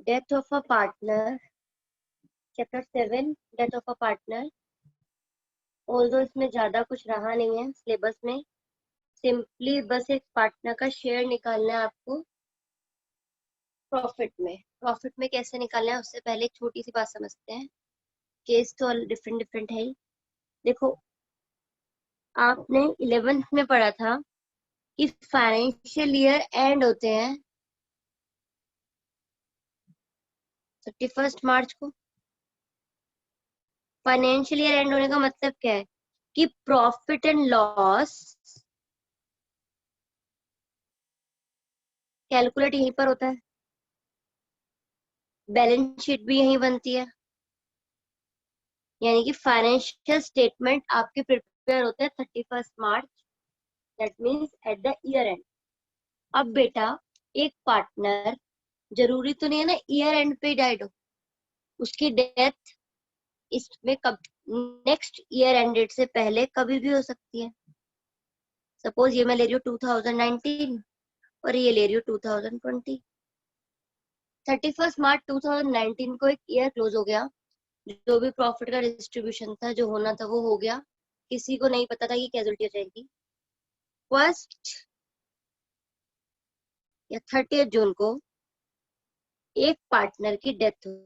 Death of a partner, chapter 7, death of a partner. Although इसमें ज्यादा कुछ रहा नहीं है सिलेबस में, सिंपली बस एक पार्टनर का शेयर निकालना है आपको प्रॉफिट में। प्रॉफिट में कैसे निकालना है उससे पहले एक छोटी सी बात समझते हैं। केस तो डिफरेंट डिफरेंट है ही। देखो, आपने 11th में पढ़ा था कि फाइनेंशियल ईयर एंड होते हैं 31 मार्च को। फाइनेंशियल ईयर एंड होने का मतलब क्या है कि प्रॉफिट एंड लॉस कैलकुलेट यहीं पर होता है, बैलेंस शीट भी यहीं बनती है, यानी कि फाइनेंशियल स्टेटमेंट आपके प्रिपेयर होते हैं 31 मार्च, that means at the year end. अब बेटा, एक पार्टनर जरूरी तो नहीं है ना ईयर एंड पे डाइड हो, उसकी डेथ इसमें कब नेक्स्ट ईयर एंड डेट से पहले कभी भी हो सकती है। सपोज ये मैं ले रही हूँ 2019 और ये ले रही हूँ 2020। 31 मार्च 2019 को एक ईयर क्लोज हो गया, जो भी प्रॉफिट का डिस्ट्रीब्यूशन था जो होना था वो हो गया, किसी को नहीं पता था कि कैजुअलिटी हो जाएगी। फर्स्ट या 30 जून को एक पार्टनर की डेथ हुई।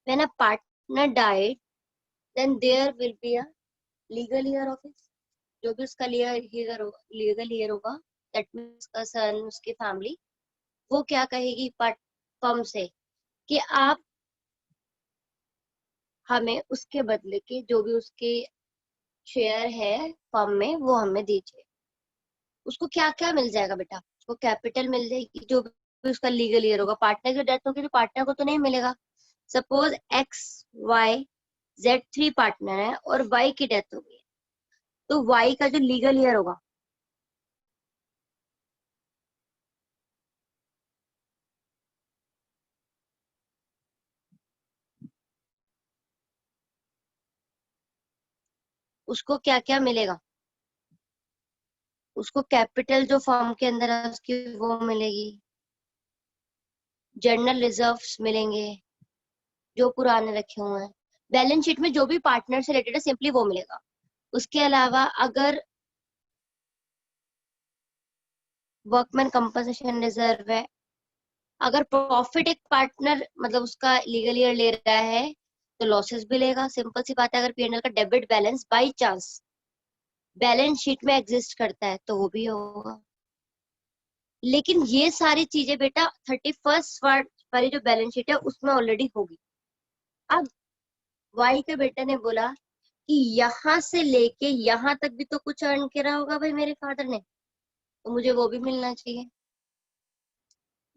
When a partner died, then there will be a legal heir of his, जो भी उसका लीगल हेयर होगा, दैट मींस उसका सन, उसकी फैमिली, वो क्या कहेगी फर्म से कि आप हमें उसके बदले के जो भी उसके शेयर है फर्म में वो हमें दीजिए। उसको क्या क्या मिल जाएगा बेटा? उसको कैपिटल मिल जाएगी, जो भी उसका लीगल ईयर होगा। पार्टनर की डेथ होगी तो पार्टनर को तो नहीं मिलेगा। सपोज XYZ 3 पार्टनर है और Y की डेथ हो गई, तो Y का जो लीगल ईयर होगा उसको क्या क्या मिलेगा? उसको कैपिटल जो फर्म के अंदर है उसकी वो मिलेगी, जनरल रिजर्व्स मिलेंगे जो पुराने रखे हुए हैं, बैलेंस शीट में जो भी पार्टनर से रिलेटेड है सिंपली वो मिलेगा। उसके अलावा अगर वर्कमैन कंपनसेशन रिजर्व है, अगर प्रॉफिट एक पार्टनर मतलब उसका लीगल ईयर ले रहा है तो लॉसेस भी लेगा। सिंपल सी बात है, अगर पीएनएल का debit balance by chance balance sheet में एग्जिस्ट करता है तो वो भी होगा। लेकिन ये सारी चीजें बेटा 31 वाली जो बैलेंस शीट है उसमें ऑलरेडी होगी। अब वाई के बेटे ने बोला कि यहाँ से लेके यहाँ तक भी तो कुछ अर्न करा होगा भाई मेरे फादर ने, तो मुझे वो भी मिलना चाहिए।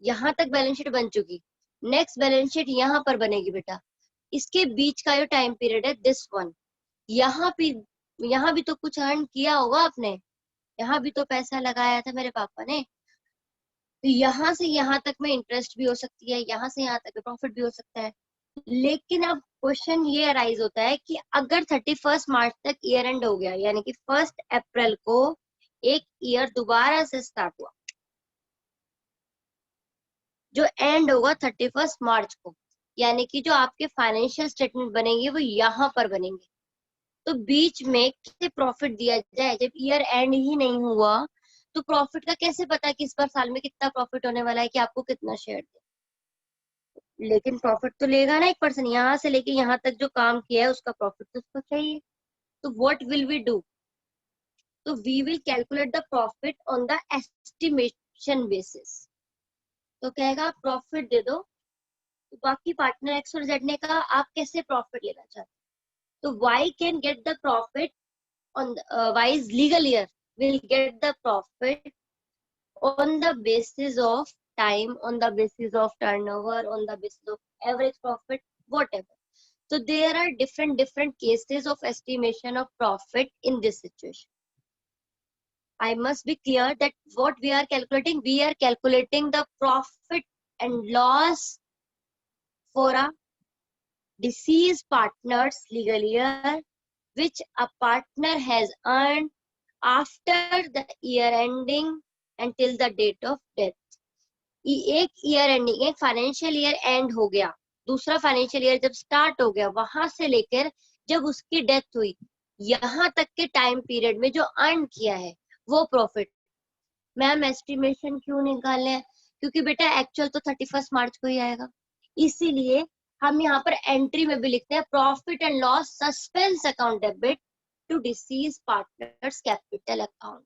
यहाँ तक बैलेंस शीट बन चुकी, नेक्स्ट बैलेंस शीट यहाँ पर बनेगी बेटा। इसके बीच का जो टाइम पीरियड है दिस वन, यहाँ भी तो कुछ अर्न किया होगा आपने, यहाँ भी तो पैसा लगाया था मेरे पापा ने, तो यहाँ से यहाँ तक में इंटरेस्ट भी हो सकती है, यहाँ से यहाँ तक प्रॉफिट भी हो सकता है। लेकिन अब क्वेश्चन ये अराइज होता है कि अगर 31 मार्च तक ईयर एंड हो गया, यानी कि 1 अप्रैल को एक ईयर दोबारा से स्टार्ट हुआ जो एंड होगा 31 मार्च को, यानी कि जो आपके फाइनेंशियल स्टेटमेंट बनेंगे वो यहाँ पर बनेंगे। तो बीच में कैसे प्रॉफिट दिया जाए जब ईयर एंड ही नहीं हुआ? तो प्रॉफिट का कैसे पता कि इस बार साल में कितना प्रॉफिट होने वाला है कि आपको कितना शेयर दे? लेकिन प्रॉफिट तो लेगा ना एक पर्सन, यहाँ से लेके यहाँ तक जो काम किया है उसका प्रॉफिट तो उसको चाहिए। तो व्हाट विल वी डू? तो we will calculate the profit on the estimation basis. तो कहेगा प्रॉफिट दे दो, तो बाकी पार्टनर एक्स और जेड ने कहा आप कैसे प्रॉफिट लेना चाहते हैं? तो Y can get the profit on Y's legal year will get the profit on the basis of time, on the basis of turnover, on the basis of average profit, whatever. So there are different cases of estimation of profit in this situation. I must be clear that what we are calculating the profit and loss for a deceased partner's legal year which a partner has earned after the year ending and till the date of death. एक year ending, एक financial year end हो गया, दूसरा financial year जब start हो गया, वहां से लेकर जब उसकी डेथ हुई, यहाँ तक के टाइम पीरियड में जो अर्न किया है वो प्रॉफिट। मैम एस्टिमेशन क्यों निकाले हैं? क्योंकि बेटा एक्चुअल तो 31 मार्च को ही आएगा, इसीलिए हम यहाँ पर एंट्री में भी लिखते हैं profit and loss suspense account debit to deceased partner's capital account.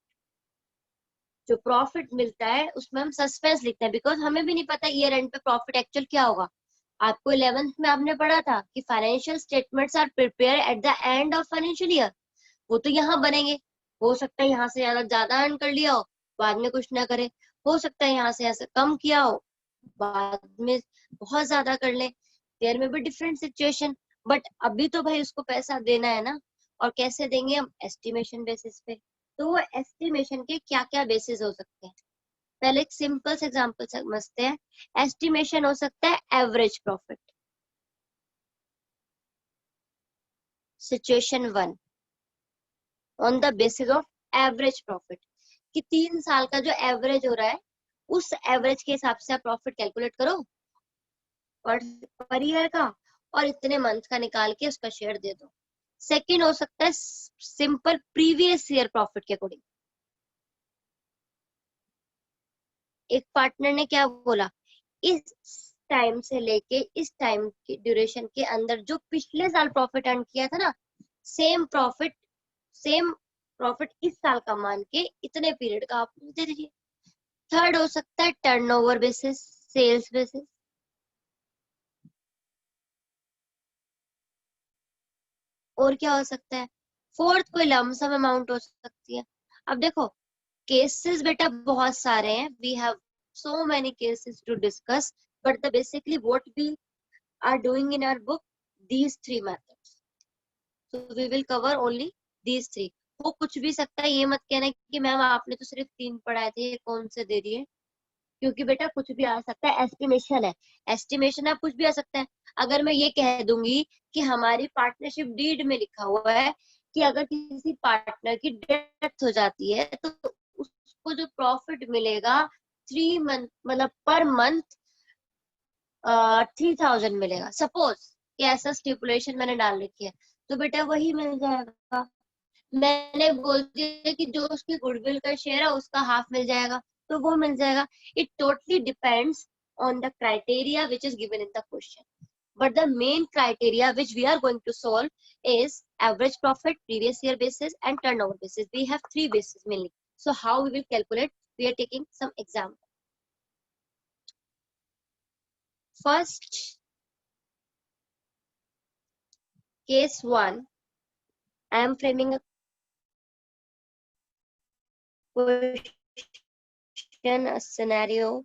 जो प्रॉफिट मिलता है उसमें हम सस्पेंस लिखते हैं, बिकॉज हमें भी नहीं पता ईयर एंड पे प्रॉफिट एक्चुअल क्या होगा। आपको 11th में आपने पढ़ा था कि financial statements are prepare at the end of financial year, वो तो यहाँ बनेंगे। हो सकता है यहाँ से ज्यादा ज्यादा अर्न कर लिया हो, बाद में कुछ ना करे, हो सकता है यहाँ से ऐसे कम किया हो, बाद में बहुत ज्यादा कर ले, देयर में भी डिफरेंट सिचुएशन। बट अभी तो भाई उसको पैसा देना है ना, और कैसे देंगे हम? एस्टिमेशन बेसिस पे। तो वो एस्टिमेशन के क्या क्या बेसिस हो सकते हैं, पहले एक सिंपल से एग्जांपल समझते हैं। एस्टिमेशन हो सकता है average profit. Situation 1, on the basis of average profit, कि 3 साल का जो एवरेज हो रहा है उस एवरेज के हिसाब से आप प्रॉफिट कैलकुलेट करो और पर ईयर का, और इतने मंथ का निकाल के उसका शेयर दे दो। सेकंड हो सकता है सिंपल प्रीवियस ईयर प्रॉफिट के अकॉर्डिंग। एक पार्टनर ने क्या बोला, इस टाइम से लेके इस टाइम की ड्यूरेशन के अंदर जो पिछले साल प्रॉफिट अर्न किया था ना, सेम प्रॉफिट, सेम प्रॉफिट इस साल का मान के इतने पीरियड का आप दे दीजिए। थर्ड हो सकता है टर्नओवर बेसिस, सेल्स बेसिस। और क्या हो सकता है? फोर्थ कोई लमसम अमाउंट हो सकती है। अब देखो केसेस बेटा बहुत सारे हैं, we have so many cases to discuss, but the basically what we are doing in our book, these three methods, so we will cover only these three। वो कुछ भी सकता है, ये मत कहना कि मैम आपने तो सिर्फ 3 पढ़ाए थे, ये कौन से दे दिए, क्योंकि बेटा कुछ भी आ सकता है, एस्टिमेशन है, एस्टिमेशन है, कुछ भी आ सकता है। अगर मैं ये कह दूंगी कि हमारी पार्टनरशिप डीड में लिखा हुआ है कि अगर किसी पार्टनर की डेथ हो जाती है तो उसको जो प्रॉफिट मिलेगा 3 मंथ, मतलब पर मंथ 3000 मिलेगा, सपोज कि ऐसा स्टिपुलेशन मैंने डाल रखी है, तो बेटा वही मिल जाएगा। मैंने बोल दिया कि जो उसकी गुडविल का शेयर है उसका हाफ मिल जाएगा, तो वो मिल जाएगा। It totally depends on the criteria which is given in the question, but the main criteria which we are going to solve is average profit, previous year basis and turnover basis. We have 3 bases mainly. So how we will calculate? We are taking some example. First, case 1, I am framing a question, a scenario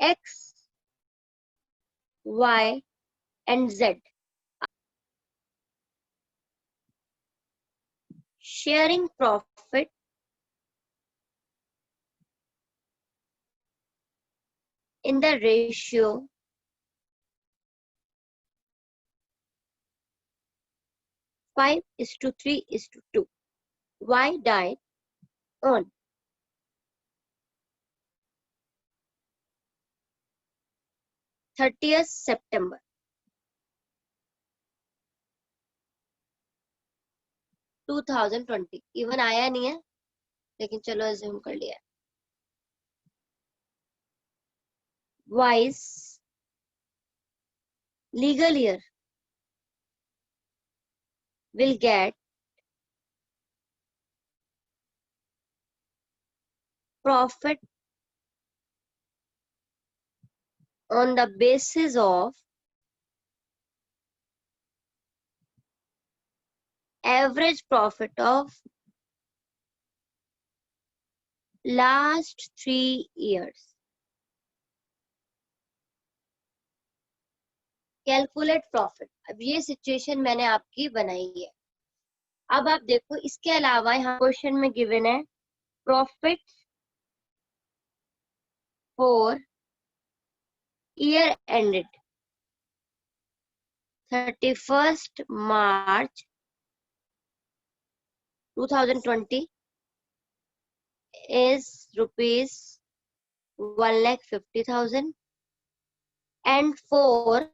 x, y and z sharing profit in the ratio 5:3:2. Y died on 30th September 2020। Even आया नहीं है, लेकिन चलो assume कर लिया। Y's legal year will get profit on the basis of average profit of last 3 years। Calculate profit, अब ये situation मैंने आपकी बनाई है। अब आप देखो इसके अलावा यहाँ क्वेश्चन में गिवन है profit for year ended 31st March 2020 is rupees 1,50,000, and for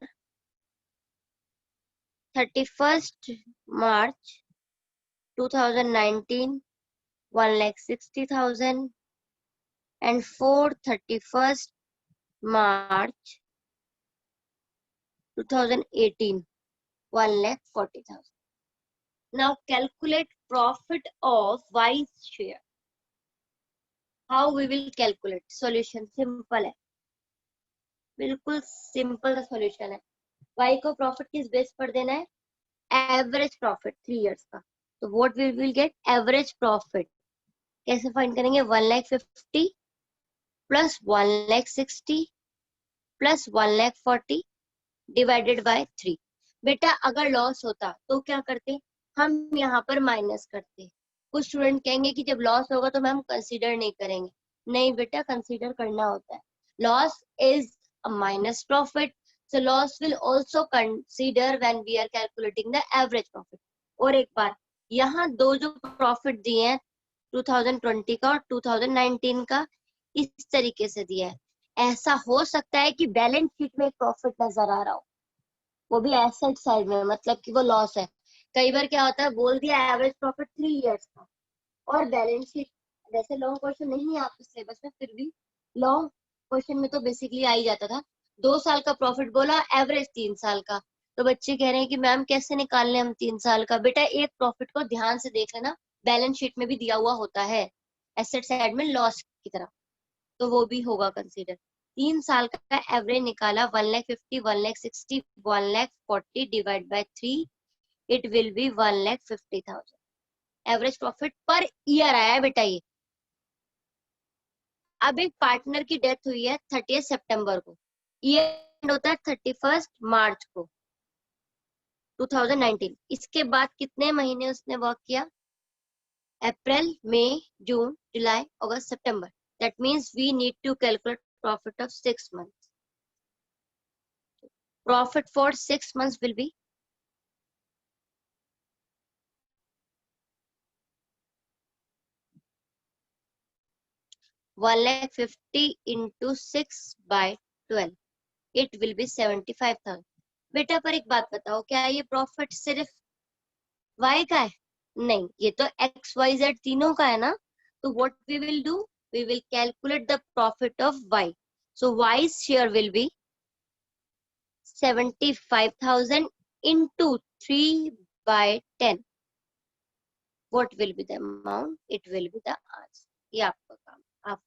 31st March 2019, 1,60,000, and for 31st March 2018, 1,40,000. Now calculate profit of Y share. How we will calculate? Solution simple है, बिल्कुल सिंपल सा solution है. Y को profit किस base पर देना है? Average profit 3 years का. तो what we will get? Average profit. कैसे फाइंड करेंगे? 1,50,000 प्लस 1,60,000 प्लस 1,40,000 डिवाइडेड बाय 3. बेटा अगर लॉस होता तो क्या करते? हम यहाँ पर माइनस करते. कुछ स्टूडेंट कहेंगे कि जब लॉस होगा तो मैम कंसीडर नहीं करेंगे. नहीं बेटा, कंसीडर करना होता है. Loss is a minus profit, so loss will also consider when we are calculating the average profit. और एक बार, यहाँ दो जो प्रॉफिट दिए हैं 2020 का और 2019 का, इस तरीके से दिया है. ऐसा हो सकता है कि बैलेंस शीट में एक प्रॉफिट नजर आ रहा हो, वो भी एसेट साइड में, मतलब कि वो लॉस है. कई बार क्या होता है, बोल दिया एवरेज प्रॉफिट 3 इयर्स का, और बैलेंस शीट, वैसे लॉन्ग क्वेश्चन नहीं है आपके सिलेबस में, फिर भी लॉन्ग क्वेश्चन में तो बेसिकली आ ही जाता था. 2 साल का प्रॉफिट बोला, एवरेज 3 साल का. तो बच्चे कह रहे हैं कि मैम कैसे निकाल लें हम 3 साल का? बेटा एक प्रॉफिट को ध्यान से देख लेना, बैलेंस शीट में भी दिया हुआ होता है एसेट साइड में लॉस की तरह, तो वो भी होगा कंसीडर. 3 साल का एवरेज निकाला, 1,50,000, 1,60,000, 1,40,000 divide by 3, it will be 1,50,000. Average profit per year आया है बेटा ये. अब एक पार्टनर की डेथ हुई है 30 सितंबर को, ईयर एंड होता है 31 मार्च को 2019. इसके बाद कितने महीने उसने वर्क किया? अप्रैल, मई, जून, जुलाई, अगस्त, सितंबर. That means we need to calculate profit of 6 months. Profit for 6 months will be 1,50,000 into 6 by 12. It will be 75,000. बेटा पर एक बात बताओ, क्या ये प्रॉफिट सिर्फ Y का है? नहीं, ये तो X, Y, Z तीनों का है ना. तो what we will do? We will calculate the profit of Y. So Y's share will be 75,000 into 3 by 10. What will be the amount? It will be the answer. ये आपका काम, आप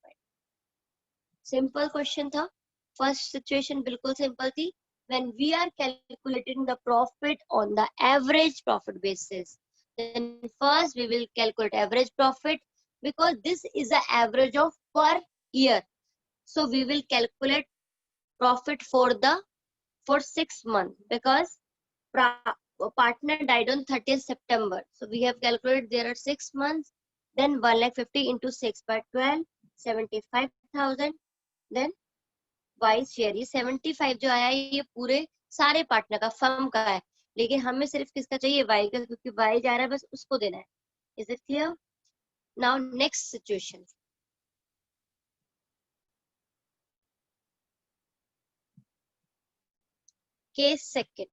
simple question था. फर्स्ट सिचुएशन बिल्कुल simple थी. when we are calculating the profit on the average profit basis, then first we will calculate average profit, because this is the average of per year. So we will calculate profit for 6 months, because partner died on 30th September. So we have calculated there are 6 months. Then 1,50,000 into 6 by 12, 75,000. Then vice share, ये 75 जो आया है ये पूरे सारे partner का, firm का है. लेकिन हमें सिर्फ किसका चाहिए? वाई का, क्योंकि वाई जा रहा है, बस उसको देना है. Is it clear? Now next situation. Case second.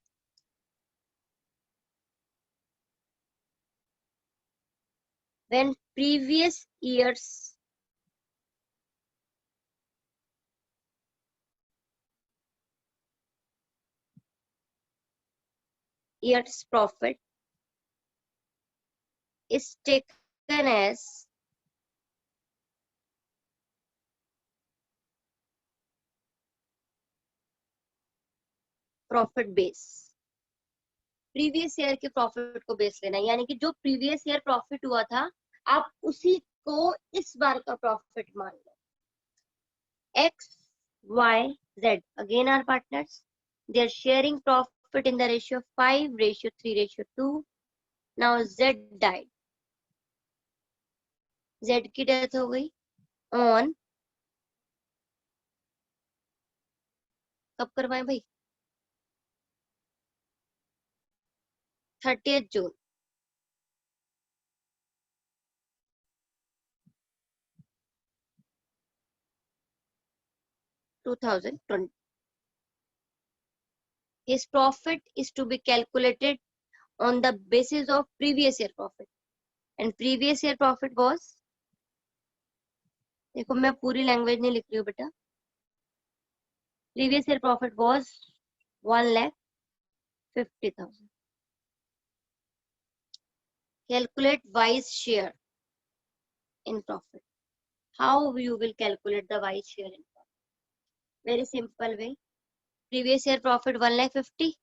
when previous years profit is taken as profit base. Previous year के प्रॉफिट को बेस लेना, यानी कि जो प्रीवियस ईयर प्रॉफिट हुआ था आप उसी को इस बार का प्रॉफिट मान लो. X, Y, Z again are partners. They are sharing profit in the ratio 5:3:2. Now Z died. Z की डेथ हो गई ऑन, कब करवाएं भाई? 30th June. 2020. His profit is to be calculated on the basis of previous year profit, and previous year profit was, देखो मैं पूरी language नहीं लिख रही हूँ बेटा, previous year profit was 1,50,000. Calculate Y's share in profit. How you will calculate the Y's share in profit? Very simple way. Previous year profit 1,50,000,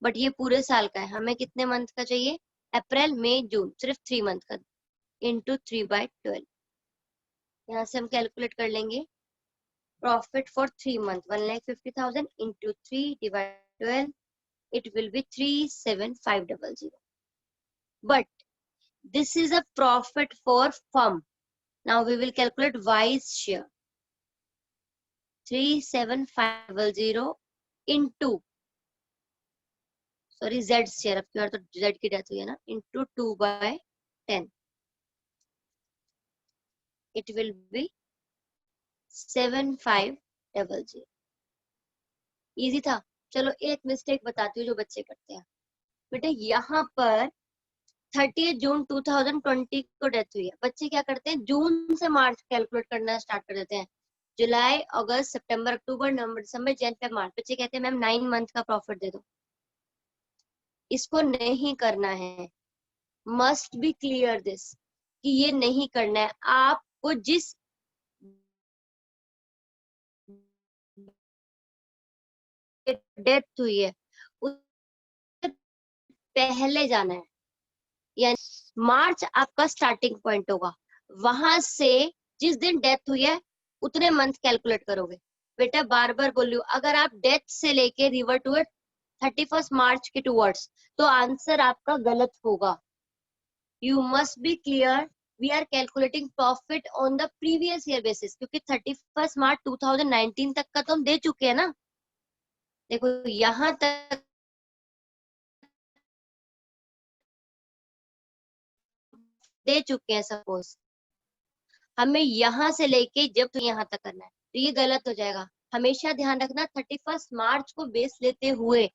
but ये पूरे साल का है, हमें कितने मंथ का चाहिए? अप्रैल मई जून, सिर्फ 3 मंथ का, इंटू 3/12. यहाँ से हम कैलकुलेट कर लेंगे profit for 3 month 1,50,000 into 3/12, it will be 37500. But this is a profit for firm. Now we will calculate Y's share. 37500 into, sorry, Z's share, अब की बार तो Z की डेथ हुई है ना, into 2/10. It will be 7500. Easy था. चलो एक मिस्टेक बताती हूँ जो बच्चे करते हैं. बेटा यहाँ पर 30 जून 2020 को डेथ हुई है. बच्चे क्या करते हैं, जून से मार्च कैलकुलेट करना स्टार्ट कर देते हैं. जुलाई, अगस्त, सितंबर, अक्टूबर, नवंबर, दिसंबर, जनवरी, फरवरी, मार्च. बच्चे कहते हैं मैम 9 मंथ का प्रॉफिट दे दो. इसको नहीं करना है. मस्ट बी क्लियर दिस कि ये नहीं करना है. आपको जिस डेथ हुई है उससे पहले जाना है. यानी मार्च आपका स्टार्टिंग पॉइंट होगा, वहां से जिस दिन डेथ हुई है उतने मंथ कैलकुलेट करोगे. बेटा बार बार बोल रही हूँ, अगर आप डेथ से लेके रिवर्ट टू 31 मार्च के टूवर्ड्स, तो आंसर आपका गलत होगा. You must be clear. We are calculating profit on the previous year basis, क्योंकि 31 मार्च 2019 तक का तो हम दे चुके हैं ना. देखो यहाँ तक दे चुके हैं, सपोज हमें यहाँ से लेके जब तो यहाँ तक करना है, तो ये गलत हो जाएगा. हमेशा ध्यान रखना 31 मार्च को बेस लेते हुए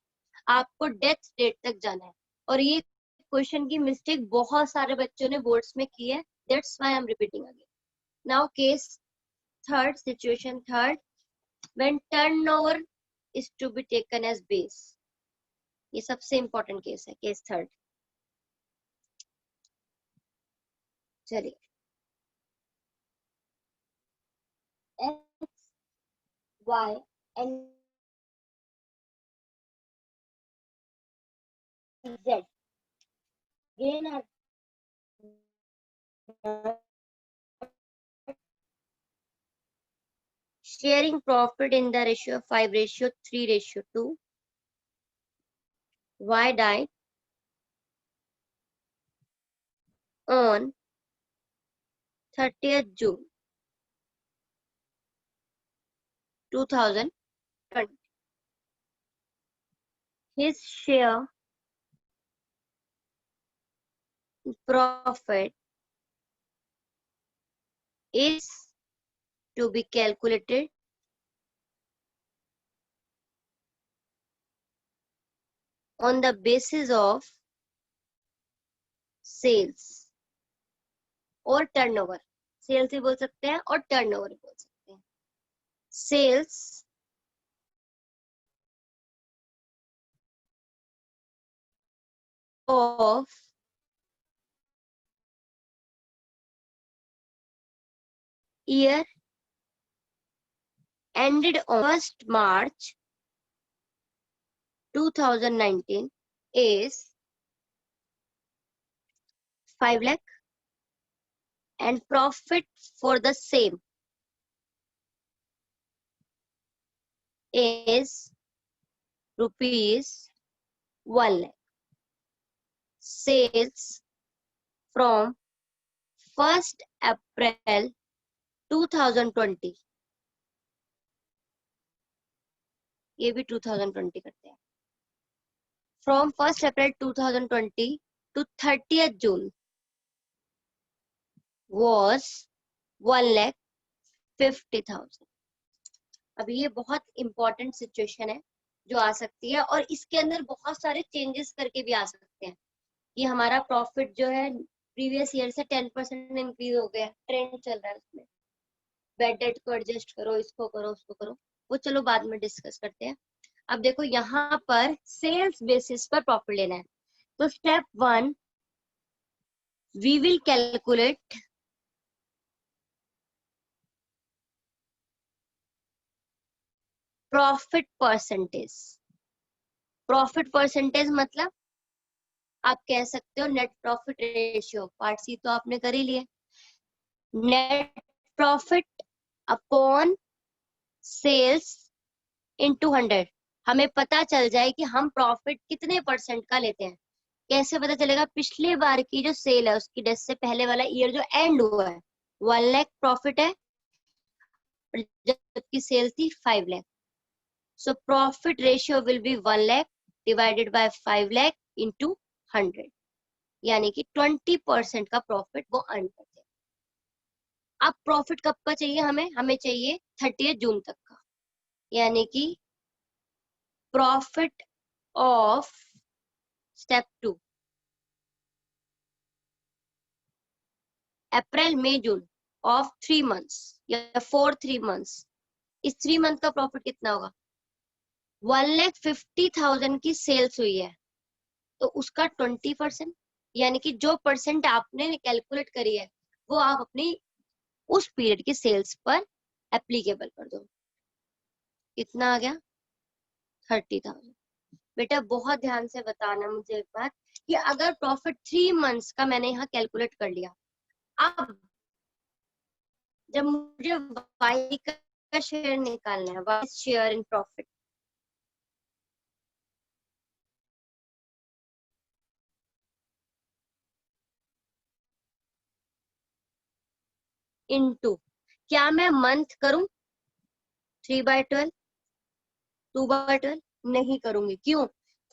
आपको डेथ डेट तक जाना है. और ये क्वेश्चन की मिस्टेक बहुत सारे बच्चों ने बोर्ड्स में की है. That's why I am repeating again. Now case third, situation third, when turnover is to be taken as base. ये सबसे इंपॉर्टेंट केस है, केस थर्ड. चलिए, X, Y and Z again are sharing profit in the ratio of 5:3:2. Y died on 30th June 2020. His share profit is to be calculated on the basis of sales और turnover. Sales भी बोल सकते हैं और turnover भी बोल सकते हैं. Sales of year ended on 1st March 2019 is 5 lakh, and profit for the same is rupees 1 lakh. Sales from 1st April 2020, ये भी 2020 करते हैं. From 1st April 2020 to 30th June was 1,50,000. अब ये बहुत इंपॉर्टेंट सिचुएशन है जो आ सकती है, और इसके अंदर बहुत सारे चेंजेस करके भी आ सकते हैं कि हमारा प्रॉफिट जो है प्रीवियस ईयर से 10% इंक्रीज हो गया, ट्रेंड चल रहा है उसमें, बेड डेट को एडजस्ट करो, इसको करो, उसको करो, वो चलो बाद में डिस्कस करते हैं। अब देखो यहाँ पर सेल्स बेसिस पर प्रॉफिट लेना है, तो step 1 we will calculate profit percentage. Profit percentage मतलब आप कह सकते हो net profit ratio, part C तो आपने कर ही लिया। Net profit upon sales into 100। हमें पता चल जाए कि हम प्रॉफिट कितने परसेंट का लेते हैं। कैसे पता चलेगा? पिछले बार की जो सेल है उसकी डेट से पहले वाला ईयर जो एंड हुआ है 1 लाख प्रॉफिट है, जबकि सेल थी 5 lakh. So profit ratio will be 1 lakh divided by 5 lakh into 100, यानी कि 20% का प्रॉफिट वो अर्न करते हैं। अब प्रॉफिट कब का चाहिए हमें? हमें चाहिए 30 जून तक का, यानी कि प्रॉफिट ऑफ स्टेप 2 अप्रैल मई जून ऑफ 3 मंथ्स या 3 मंथ्स। इस 3 मंथ का प्रॉफिट कितना होगा? 1,50,000 की सेल्स हुई है तो उसका 20%, यानी कि जो परसेंट आपने कैलकुलेट करी है वो आप अपनी उस पीरियड की सेल्स पर एप्लीकेबल कर दो। कितना आ गया? 30,000। बेटा बहुत ध्यान से बताना मुझे एक बात, कि अगर प्रॉफिट 3 मंथ्स का मैंने यहाँ कैलकुलेट कर लिया, अब जब मुझे वाई का शेयर निकालना है, Y share in profit, into, क्या मैं मंथ करूं 3/12, 2/12? नहीं करूंगी। क्यों?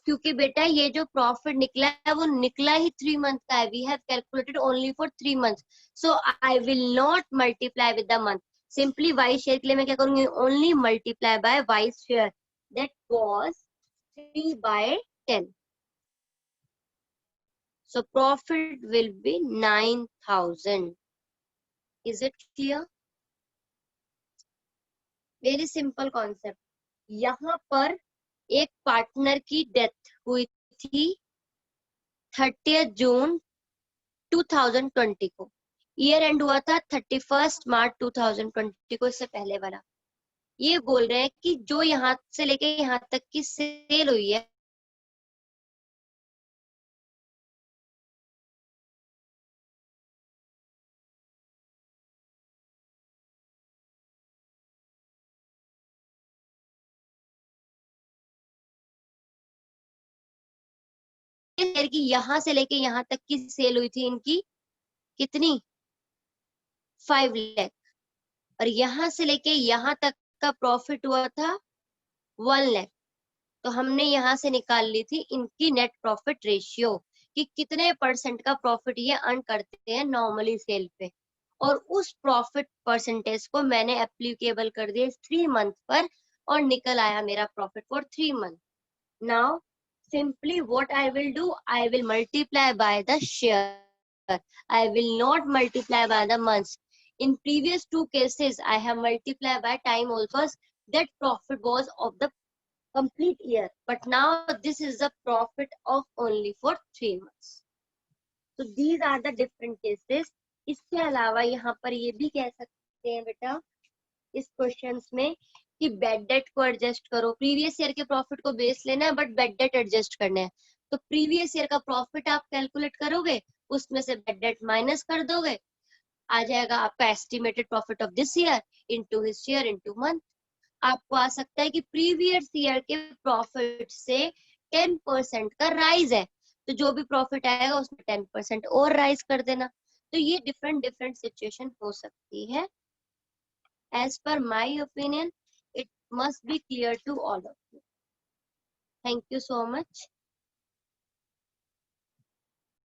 क्योंकि बेटा ये जो प्रॉफिट निकला है वो निकला ही 3 मंथ का है। We have calculated only for 3 month, so I will not multiply with the month. Simply Y share के लिए मैं क्या करूंगी? Only multiply by Y share, that was 3/10। So profit will be 9,000. Is it clear? Very simple concept. यहाँ पर एक partner की death हुई थी 30 जून 2020 को, ईयर एंड हुआ था 31 मार्च 2020 को, इससे पहले वाला। ये बोल रहे हैं कि जो यहाँ से लेके यहाँ तक की सेल हुई है कि यहाँ से लेके यहाँ तक की सेल हुई थी इनकी कितनी? 5 लाख। और यहाँ से लेके यहाँ तक का प्रॉफिट हुआ था 1 लाख। तो हमने यहाँ से निकाल ली थी इनकी नेट प्रॉफिट रेशियो, कि कितने परसेंट का प्रॉफिट ये अर्न करते हैं नॉर्मली सेल पे, और उस प्रॉफिट परसेंटेज को मैंने एप्लीकेबल कर दिया 3 मंथ पर, और निकल आया मेरा profit for 3 month. Now simply what I will do, I will multiply by the share. I will not multiply by the months. In previous 2 cases, I have multiplied by time also. That profit was of the complete year, but now this is the profit of only for 3 months. So these are the different cases. इसके अलावा यहाँ पर ये भी कह सकते हैं बेटा इस क्वेश्चंस में कि बेड डेट को एडजस्ट करो। प्रीवियस ईयर के प्रॉफिट को बेस लेना है बट बेड डेट एडजस्ट करना है, तो प्रीवियस ईयर का प्रॉफिट आप कैलकुलेट करोगे, उसमें से बेड डेट माइनस कर दोगे, आ जाएगा आपका estimated profit of this year into his year into month. आपको आ सकता है कि प्रीवियस ईयर के प्रॉफिट से 10% का राइज है, तो जो भी प्रॉफिट आएगा उसमें 10% और राइज कर देना। तो ये डिफरेंट डिफरेंट सिचुएशन हो सकती है। As per my opinion, it must be clear to all of you. Thank you so much.